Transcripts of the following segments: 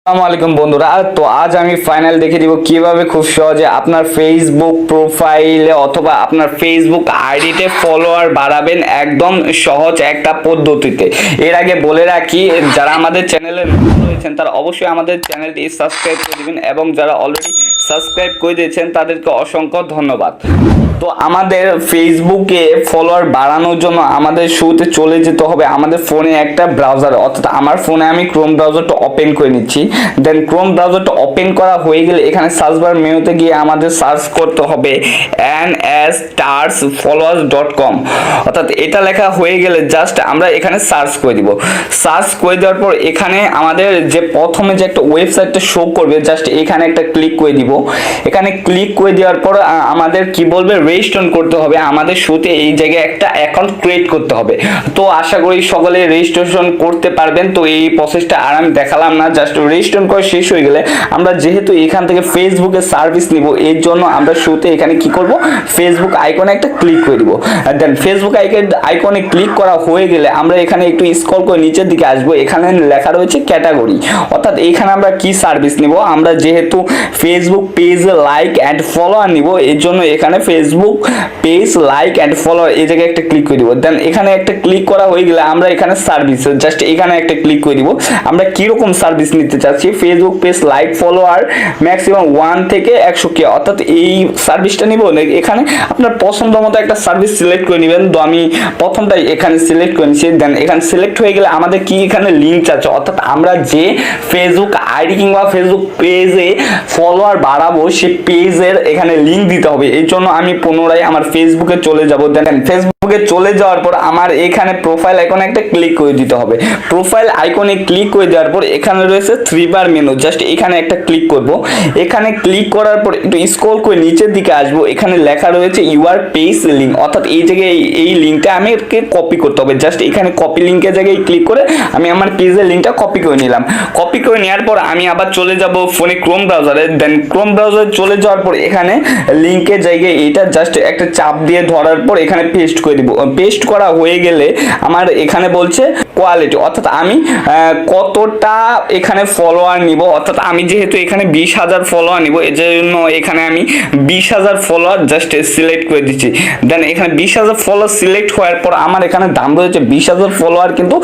আসসালামু আলাইকুম বন্ধুরা। তো আজ আমি ফাইনাল দেখে দিব কিভাবে খুব সহজে আপনার ফেসবুক প্রোফাইলে অথবা আপনার ফেসবুক আইডিতে ফলোয়ার বাড়াবেন একদম সহজ একটা পদ্ধতিতে। এর আগে বলে রাখি, যারা আমাদের চ্যানেলে নতুন রয়েছেন তারা অবশ্যই আমাদের চ্যানেলটি সাবস্ক্রাইব করে দিবেন এবং যারা অলরেডি সাবস্ক্রাইব করে দিয়েছেন তাদেরকে অসংখ্য ধন্যবাদ। তো আমাদের ফেসবুকে ফলোয়ার বাড়ানোর জন্য আমাদের শুরুতে চলে যেতে হবে আমাদের ফোনে একটা ব্রাউজার, অর্থাৎ আমার ফোনে আমি ক্রোম ব্রাউজারটা ওপেন করে নিচ্ছি। দেন ক্রোম ব্রাউজারটা ওপেন করা হয়ে গেলে এখানে সার্চ বার মেনুতে গিয়ে আমাদের সার্চ করতে হবে nstarsfollowers.com, অর্থাৎ এটা লেখা হয়ে গেলে জাস্ট আমরা এখানে সার্চ করে দিব। সার্চ করে দেওয়ার পর এখানে আমাদের যে প্রথমে যে একটা ওয়েবসাইটটা শো করবে, জাস্ট এখানে একটা ক্লিক করে দিব। এখানে ক্লিক করে দেওয়ার পর আমাদের কি বলবে, রেজিস্ট্রেশন করতে হবে। আমাদের শুরুতে এই জায়গায় একটা অ্যাকাউন্ট ক্রিয়েট করতে হবে। তো আশা করি সকলে রেজিস্ট্রেশন করতে পারবেন। তো এই প্রসেসটা আর আমি দেখালাম না, জাস্ট রেজিস্ট্রেশন করে শেষ হয়ে গেলে আমরা যেহেতু এখান থেকে ফেসবুকে সার্ভিস নিব, এর জন্য আমরা শুরুতে এখানে কি করব, ফেসবুক আইকনে একটা ক্লিক করে দিব। দেন ফেসবুক আইকনে ক্লিক করা হয়ে গেলে আমরা এখানে একটু স্ক্রল করে নিচের দিকে আসবো। এখানে লেখা রয়েছে ক্যাটাগরি, অর্থাৎ এখানে আমরা কি সার্ভিস নিব। আমরা যেহেতু Facebook page like and follower নিব, এর জন্য এখানে Facebook page like and follower এই জায়গায় একটা ক্লিক করে দিব। দেন এখানে একটা ক্লিক করা হয়ে গেলে আমরা এখানে সার্ভিস, জাস্ট এখানে একটা ক্লিক করে দিব। আমরা কিরকম সার্ভিস নিতে চাচ্ছি, Facebook page like follower maximum 1 থেকে 100K, অর্থাৎ এই সার্ভিসটা নিব। এখানে আপনার পছন্দ মতো একটা সার্ভিস সিলেক্ট করে নেবেন। তো আমি প্রথমটাই এখানে সিলেক্ট করে নিচ্ছি। দেন এখানে সিলেক্ট হয়ে গেলে আমাদের কি এখানে লিঙ্ক চাচ্ছে, অর্থাৎ আমরা যে ফেসবুক আইডি কিংবা ফেসবুক পেজে ফলোয়ার বাড়াবো সেই পেজের এখানে লিঙ্ক দিতে হবে। এই জন্য আমি পুনরায় আমার ফেসবুকে চলে যাব। দেন ফেসবুকে চলে যাওয়ার পর আমার এখানে প্রোফাইল আইকনে একটা ক্লিক করে দিতে হবে। প্রোফাইল আইকনে ক্লিক করে দেওয়ার পর এখানে রয়েছে 3 বার মেনু, জাস্ট এখানে একটা ক্লিক করব। এখানে ক্লিক করার পর একটু স্ক্রল করে নিচের দিকে আসবো। এখানে লেখা রয়েছে ইউর পেজ লিঙ্ক, অর্থাৎ এই জায়গায় এই লিঙ্কটা আমি কপি করতে হবে। জাস্ট এখানে কপি লিঙ্কের জায়গায় ক্লিক করে আমি আমার পেজের লিঙ্কটা কপি করে নিলাম। কপি করে নেওয়ার পর আমি আবার চলে যাব ফোনে ক্রোম ব্রাউজারে। দেন ক্রোম ব্রাউজারে চলে যাওয়ার পর এখানে লিঙ্কের জায়গায় এটা জাস্ট একটা চাপ দিয়ে ধরার পর এখানে পেস্ট করে দিব। পেস্ট করা হয়ে গেলে আমার এখানে বলছে কোয়ালিটি, অর্থাৎ আমি কতটা এখানে ফলোয়ার নিব। অর্থাৎ আমি যেহেতু এখানে 20,000 ফলোয়ার নিব, এর জন্য এখানে আমি 20,000 ফলোয়ার জাস্ট সিলেক্ট করে দিচ্ছি। দেন এখানে 20,000 ফলোয়ার সিলেক্ট হওয়ার পর আমার এখানে দাম রয়েছে 20,000 ফলোয়ার কিন্তু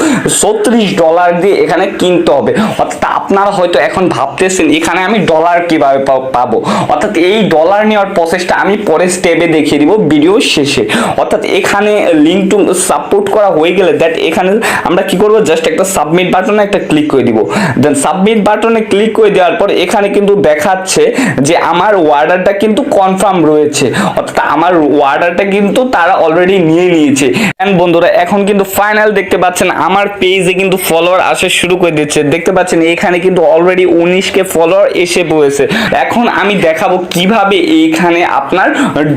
$34 দিয়ে এখানে কিনতে হবে। অর্থাৎ আপনারা হয়তো এখন ভাবতেছেন এখানে আমি ডলার কিভাবে পাবো, অর্থাৎ এই ডলার নেওয়ার প্রসেসটা আমি পরের স্টেপে দেখিয়ে দিব ভিডিও শেষে। অর্থাৎ এখানে লিঙ্ক টু সাপোর্ট করা হয়ে গেলে দ্যাট এখানে আমরা কি করব, জাস্ট একটা সাবমিট বাটনে একটা ক্লিক করে দিব। দেন সাবমিট বাটনে ক্লিক করে দেওয়ার পর এখানে কিন্তু দেখাচ্ছে যে আমার অর্ডারটা কিন্তু কনফার্ম রয়েছে, অর্থাৎ আমার অর্ডারটা কিন্তু তারা অলরেডি নিয়ে নিয়েছে। এন্ড বন্ধুরা এখন কিন্তু ফাইনাল দেখতে পাচ্ছেন আমার পেজে কিন্তু ফলোয়ার আসা শুরু করে দিচ্ছে। দেখতে পাচ্ছেন এখানে কিন্তু অলরেডি 19K ফলোয়ার এসে পড়েছে। এখন আমি দেখাবো কিভাবে এইখানে আপনার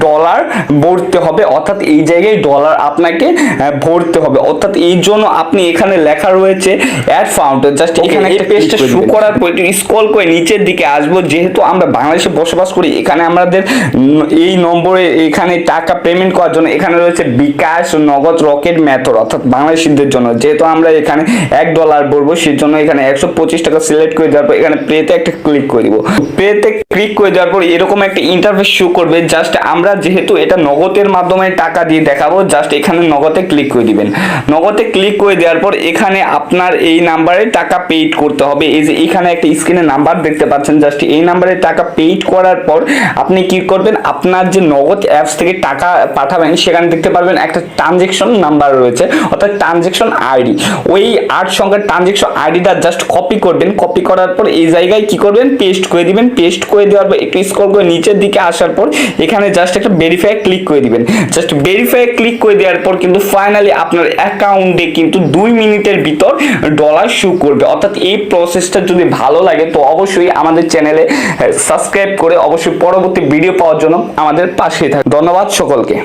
ডলার ভরতে হবে, অর্থাৎ এই জায়গায় ডলার আপনাকে ভরতে হবে। অর্থাৎ এই জন্য আপনি এখানে লেখা রয়েছে অ্যাড ফাউন্ড, জাস্ট এখানে এই পেজটা শো করার পর স্ক্রল করে নিচের দিকে আসবো। যেহেতু আমরা বাংলাদেশে বসবাস করি, এখানে আমাদের এই নম্বরে এখানে টাকা পেমেন্ট করার জন্য এখানে রয়েছে বিকাশ, নগদ, রকেট, মেথড, অর্থাৎ বাংলাদেশিদের জন্য। যেহেতু আমরা এখানে $1 ভরবো সেই জন্য এখানে 125 টাকা সিলেক্ট করে দেওয়ার পর এখানে পেতে একটা ক্লিক করে দিব। পেতে ক্লিক করে দেওয়ার পর এরকম একটা ইন্টারফেস শো করবে। জাস্ট আমরা যেহেতু এটা নগদের মাধ্যমে টাকা দিয়ে দেখাবো, জাস্ট এখানে নগদে ক্লিক করে দিবেন। নগদে ক্লিক করে দেওয়ার পর এখানে আপনার এই নাম্বারে টাকা পেইড করতে হবে। এই যে এখানে একটা স্ক্রিনে নাম্বার দেখতে পাচ্ছেন, জাস্ট এই নাম্বারে টাকা পেইড করার পর আপনি কি করবেন, আপনার যে নগদ অ্যাপস থেকে টাকা পাঠাবেন সেখানে দেখতে পারবেন একটা ট্রানজেকশন নাম্বার রয়েছে, অর্থাৎ ট্রানজেকশন আইডি। ওই 8 সংখ্যার ট্রানজেকশন আইডিটা জাস্ট কপি করবেন। কপি করার পর এই জায়গায় কি করবেন, পেস্ট করে দিবেন। পেস্ট করে দেওয়ার পর একটু স্ক্রল করে নিচের দিকে আসার পর এখানে জাস্ট একটা ভেরিফাই ক্লিক করে দিবেন। জাস্ট ভেরিফাই ক্লিক করে দেওয়ার পর কিন্তু ফাইনালি আপনার অ্যাকাউন্টে কিন্তু 2 মিনিটের ভিতর ডলার শো করবে। অর্থাৎ এই প্রসেসটা যদি ভালো লাগে তো অবশ্যই আমাদের চ্যানেলে সাবস্ক্রাইব করে অবশ্যই পরবর্তী ভিডিও পাওয়ার জন্য আমাদের পাশেই থাকুন। ধন্যবাদ সকলকে।